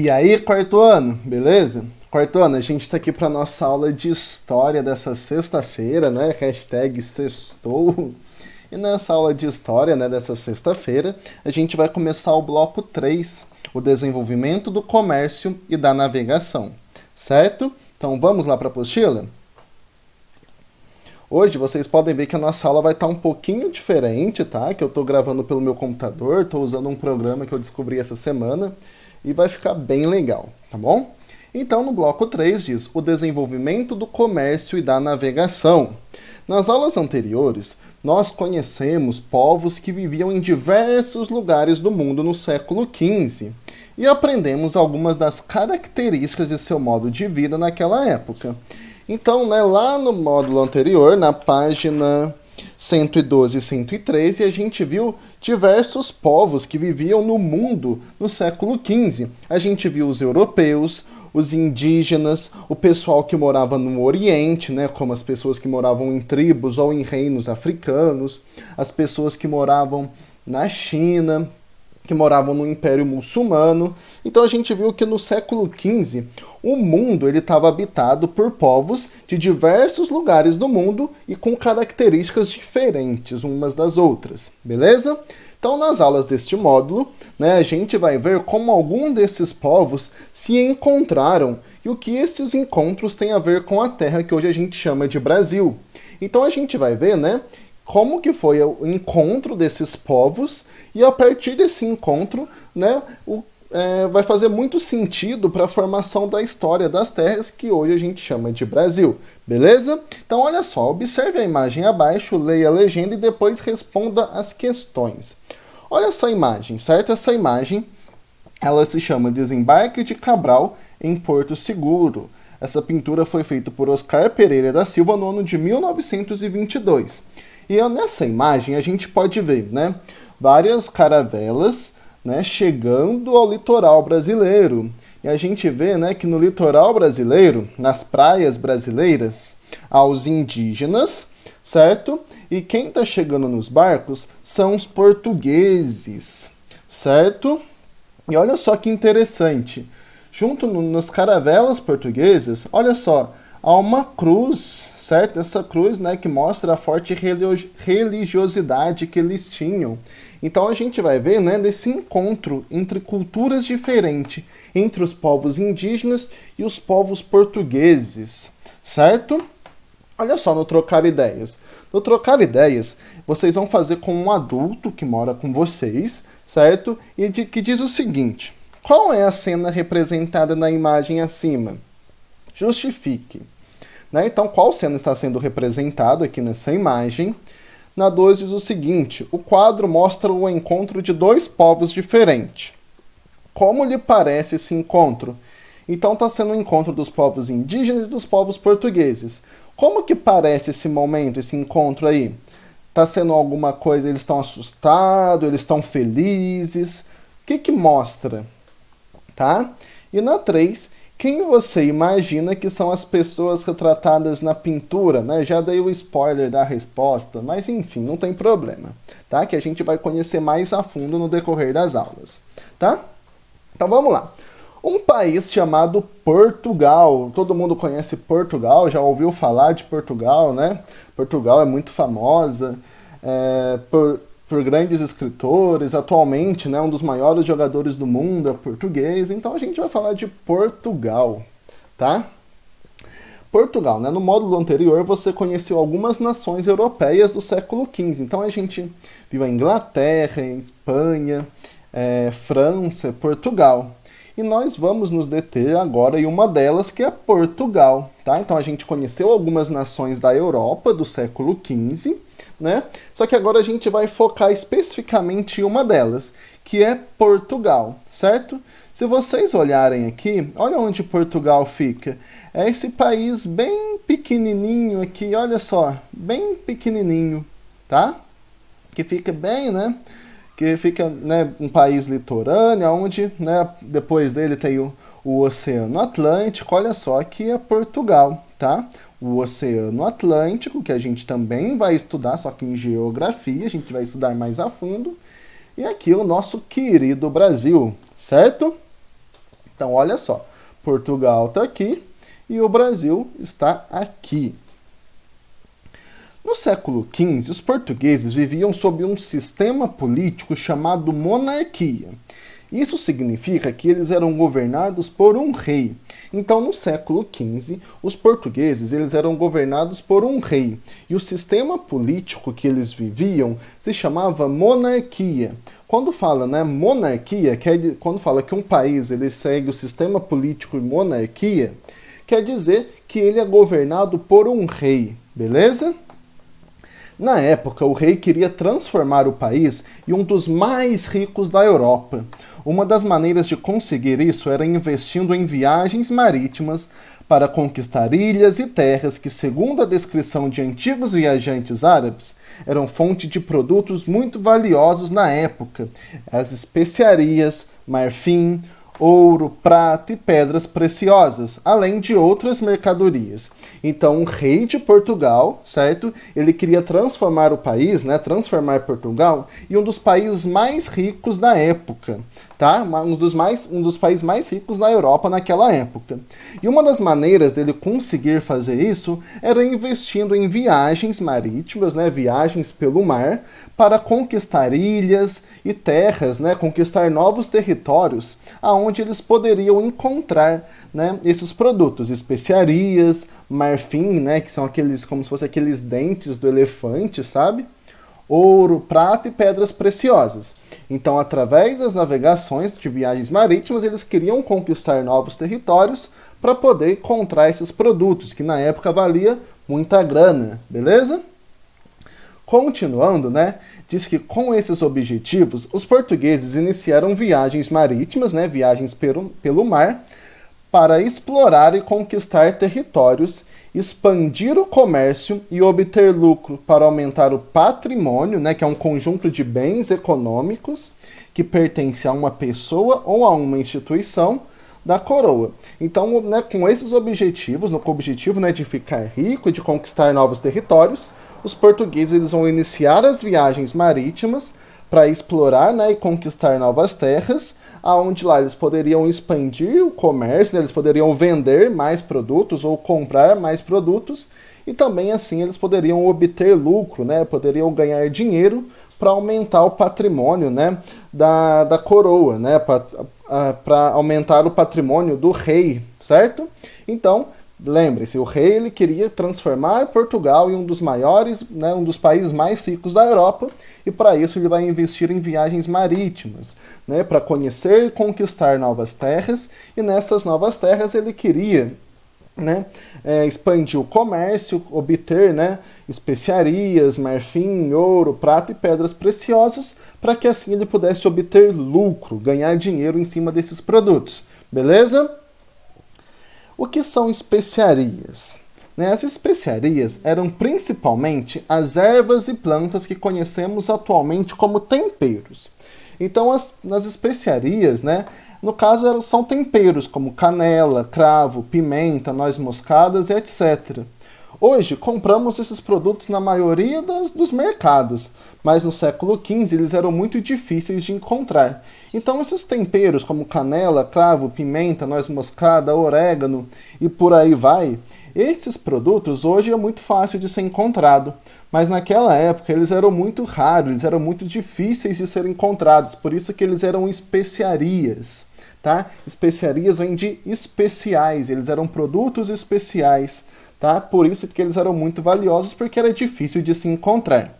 E aí, quarto ano, beleza? Quarto ano, a gente está aqui para nossa aula de história dessa sexta-feira, né? Hashtag sextou. E nessa aula de história, né, dessa sexta-feira, a gente vai começar o bloco 3, o desenvolvimento do comércio e da navegação, certo? Então vamos lá para a apostila? Hoje vocês podem ver que a nossa aula vai estar um pouquinho diferente, tá? Que eu estou gravando pelo meu computador, estou usando um programa que eu descobri essa semana e vai ficar bem legal, tá bom? Então, no bloco 3 diz o desenvolvimento do comércio e da navegação. Nas aulas anteriores, nós conhecemos povos que viviam em diversos lugares do mundo no século XV e aprendemos algumas das características de seu modo de vida naquela época. Então, né, lá no módulo anterior, na página 112 e 113, a gente viu diversos povos que viviam no mundo no século XV. A gente viu os europeus, os indígenas, o pessoal que morava no Oriente, né, como as pessoas que moravam em tribos ou em reinos africanos, as pessoas que moravam na China, que moravam no Império Muçulmano. Então a gente viu que no século XV o mundo estava habitado por povos de diversos lugares do mundo e com características diferentes umas das outras, beleza? Então nas aulas deste módulo, né, a gente vai ver como algum desses povos se encontraram e o que esses encontros têm a ver com a terra que hoje a gente chama de Brasil. Então a gente vai ver, né, como que foi o encontro desses povos e a partir desse encontro, né, vai fazer muito sentido para a formação da história das terras que hoje a gente chama de Brasil, beleza? Então olha só, observe a imagem abaixo, leia a legenda e depois responda as questões. Olha essa imagem, certo? Essa imagem, ela se chama Desembarque de Cabral em Porto Seguro. Essa pintura foi feita por Oscar Pereira da Silva no ano de 1922. E nessa imagem a gente pode ver, né, várias caravelas, né, chegando ao litoral brasileiro. E a gente vê, né, que no litoral brasileiro, nas praias brasileiras, há os indígenas, certo? E quem está chegando nos barcos são os portugueses, certo? E olha só que interessante. Junto nas caravelas portuguesas, olha só, há uma cruz, certo? Essa cruz, né, que mostra a forte religiosidade que eles tinham. Então a gente vai ver, né, desse encontro entre culturas diferentes, entre os povos indígenas e os povos portugueses, certo? Olha só no Trocar Ideias. No Trocar Ideias, vocês vão fazer com um adulto que mora com vocês, certo? E que diz o seguinte: qual é a cena representada na imagem acima? Justifique. Né? Então, qual cena está sendo representada aqui nessa imagem? Na 2 diz o seguinte: o quadro mostra o encontro de dois povos diferentes. Como lhe parece esse encontro? Então está sendo um encontro dos povos indígenas e dos povos portugueses. Como que parece esse momento, esse encontro aí? Está sendo alguma coisa, eles estão assustados, eles estão felizes? O que mostra? Tá? E na 3, quem você imagina que são as pessoas retratadas na pintura, né? Já dei o spoiler da resposta, mas enfim, não tem problema, tá? Que a gente vai conhecer mais a fundo no decorrer das aulas, tá? Então vamos lá. Um país chamado Portugal. Todo mundo conhece Portugal, já ouviu falar de Portugal, né? Portugal é muito famosa por grandes escritores. Atualmente, né, um dos maiores jogadores do mundo é português. Então a gente vai falar de Portugal, tá? Portugal, né? No módulo anterior você conheceu algumas nações europeias do século XV. Então a gente viu a Inglaterra, a Espanha, França, Portugal. E nós vamos nos deter agora em uma delas, que é Portugal, tá? Então a gente conheceu algumas nações da Europa do século XV, né? Só que agora a gente vai focar especificamente em uma delas, que é Portugal, certo? Se vocês olharem aqui, olha onde Portugal fica. É esse país bem pequenininho aqui, olha só, bem pequenininho, tá? Que fica bem, né? Que fica, né, um país litorâneo, onde, né, depois dele tem o Oceano Atlântico. Olha só, aqui é Portugal, tá? O Oceano Atlântico, que a gente também vai estudar, só que em geografia, a gente vai estudar mais a fundo. E aqui o nosso querido Brasil, certo? Então, olha só, Portugal está aqui e o Brasil está aqui. No século XV, os portugueses viviam sob um sistema político chamado monarquia. Isso significa que eles eram governados por um rei. Então, no século XV, os portugueses eles eram governados por um rei. E o sistema político que eles viviam se chamava monarquia. Quando fala, né, monarquia, quando fala que um país ele segue o sistema político e monarquia, quer dizer que ele é governado por um rei, beleza? Na época, o rei queria transformar o país em um dos mais ricos da Europa. Uma das maneiras de conseguir isso era investindo em viagens marítimas para conquistar ilhas e terras que, segundo a descrição de antigos viajantes árabes, eram fonte de produtos muito valiosos na época: as especiarias, marfim, ouro, prata e pedras preciosas, além de outras mercadorias. Então, o rei de Portugal, certo? Ele queria transformar o país, né? Transformar Portugal em um dos países mais ricos da época, tá? Um dos países mais ricos da Europa naquela época. E uma das maneiras dele conseguir fazer isso era investindo em viagens marítimas, né? Viagens pelo mar, para conquistar ilhas e terras, né? Conquistar novos territórios, onde eles poderiam encontrar, né, esses produtos, especiarias, marfim, né, que são aqueles, como se fossem aqueles dentes do elefante, sabe? Ouro, prata e pedras preciosas. Então, através das navegações de viagens marítimas, eles queriam conquistar novos territórios para poder encontrar esses produtos, que na época valia muita grana, beleza? Continuando, né, diz que com esses objetivos, os portugueses iniciaram viagens marítimas, né, viagens pelo mar, para explorar e conquistar territórios, expandir o comércio e obter lucro para aumentar o patrimônio, né, que é um conjunto de bens econômicos que pertence a uma pessoa ou a uma instituição da coroa. Então, né, com esses objetivos, com o objetivo, né, de ficar rico e de conquistar novos territórios, os portugueses eles vão iniciar as viagens marítimas para explorar, né, e conquistar novas terras, aonde lá eles poderiam expandir o comércio, né, eles poderiam vender mais produtos ou comprar mais produtos, e também assim eles poderiam obter lucro, né, poderiam ganhar dinheiro para aumentar o patrimônio, né, da coroa, né, para aumentar o patrimônio do rei, certo? Então, lembre-se, o rei ele queria transformar Portugal em um dos maiores, né, um dos países mais ricos da Europa, e para isso ele vai investir em viagens marítimas, né, para conhecer e conquistar novas terras, e nessas novas terras ele queria, né, expandir o comércio, obter, né, especiarias, marfim, ouro, prata e pedras preciosas, para que assim ele pudesse obter lucro, ganhar dinheiro em cima desses produtos, beleza? O que são especiarias? As especiarias eram principalmente as ervas e plantas que conhecemos atualmente como temperos. Então, nas especiarias, né, no caso, são temperos como canela, cravo, pimenta, noz moscadas e etc. Hoje, compramos esses produtos na maioria dos mercados, mas no século XV eles eram muito difíceis de encontrar. Então, esses temperos como canela, cravo, pimenta, noz moscada, orégano e por aí vai, esses produtos hoje é muito fácil de ser encontrado, mas naquela época eles eram muito raros, eles eram muito difíceis de ser encontrados, por isso que eles eram especiarias, tá? Especiarias vêm de especiais, eles eram produtos especiais, tá? Por isso que eles eram muito valiosos, porque era difícil de se encontrar.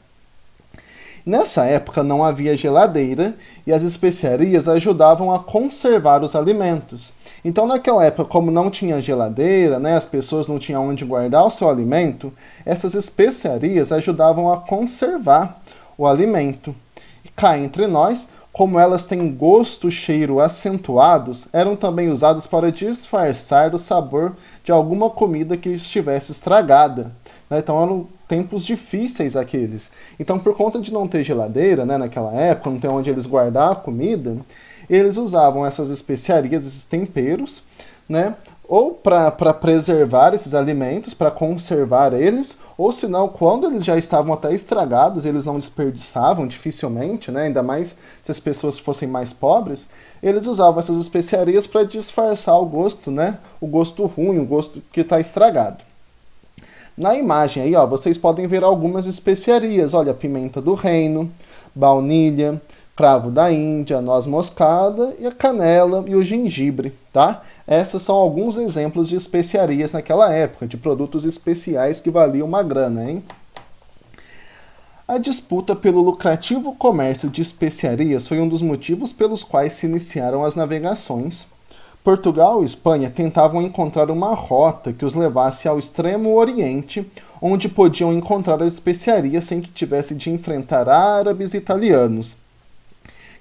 Nessa época não havia geladeira e as especiarias ajudavam a conservar os alimentos. Então, naquela época, como não tinha geladeira, né, as pessoas não tinham onde guardar o seu alimento, essas especiarias ajudavam a conservar o alimento. E cá entre nós, como elas têm gosto e cheiro acentuados, eram também usadas para disfarçar o sabor de alguma comida que estivesse estragada. Então eram tempos difíceis aqueles. Então, por conta de não ter geladeira, né, naquela época, não ter onde eles guardar a comida, eles usavam essas especiarias, esses temperos, né, ou para preservar esses alimentos, para conservar eles, ou senão, quando eles já estavam até estragados, eles não desperdiçavam dificilmente, né? Ainda mais se as pessoas fossem mais pobres, eles usavam essas especiarias para disfarçar o gosto, né? O gosto ruim, o gosto que está estragado. Na imagem aí, ó, vocês podem ver algumas especiarias. Olha, pimenta do reino, baunilha, cravo da Índia, noz moscada e a canela e o gengibre, tá? Esses são alguns exemplos de especiarias naquela época, de produtos especiais que valiam uma grana, hein? A disputa pelo lucrativo comércio de especiarias foi um dos motivos pelos quais se iniciaram as navegações. Portugal e Espanha tentavam encontrar uma rota que os levasse ao extremo oriente, onde podiam encontrar as especiarias sem que tivesse de enfrentar árabes e italianos,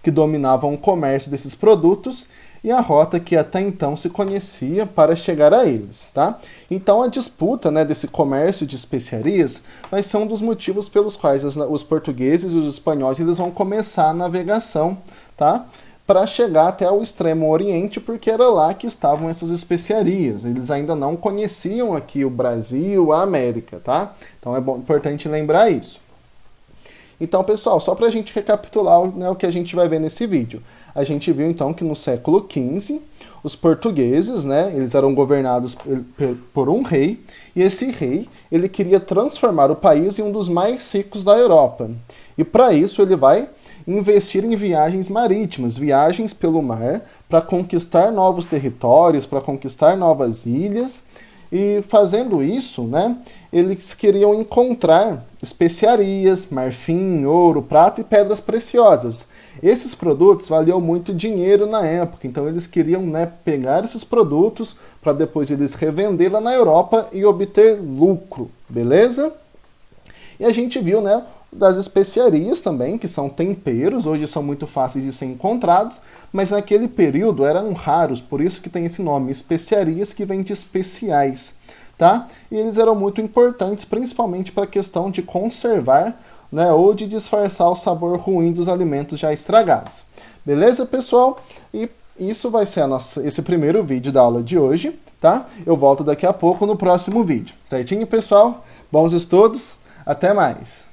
que dominavam o comércio desses produtos e a rota que até então se conhecia para chegar a eles, tá? Então a disputa, né, desse comércio de especiarias vai ser um dos motivos pelos quais os portugueses e os espanhóis eles vão começar a navegação, tá? Para chegar até o extremo oriente, porque era lá que estavam essas especiarias. Eles ainda não conheciam aqui o Brasil, a América, tá? Então é importante lembrar isso. Então, pessoal, só para a gente recapitular, né, o que a gente vai ver nesse vídeo. A gente viu, então, que no século XV, os portugueses, né, eles eram governados por um rei, e esse rei, ele queria transformar o país em um dos mais ricos da Europa. E para isso ele vai investir em viagens marítimas, viagens pelo mar, para conquistar novos territórios, para conquistar novas ilhas. E fazendo isso, né, eles queriam encontrar especiarias, marfim, ouro, prata e pedras preciosas. Esses produtos valiam muito dinheiro na época, então eles queriam, né, pegar esses produtos para depois eles revender lá na Europa e obter lucro, beleza? E a gente viu, né, das especiarias também, que são temperos, hoje são muito fáceis de ser encontrados, mas naquele período eram raros, por isso que tem esse nome, especiarias, que vem de especiais, tá? E eles eram muito importantes, principalmente para a questão de conservar, né, ou de disfarçar o sabor ruim dos alimentos já estragados. Beleza, pessoal? E isso vai ser esse primeiro vídeo da aula de hoje, tá? Eu volto daqui a pouco no próximo vídeo. Certinho, pessoal? Bons estudos, até mais!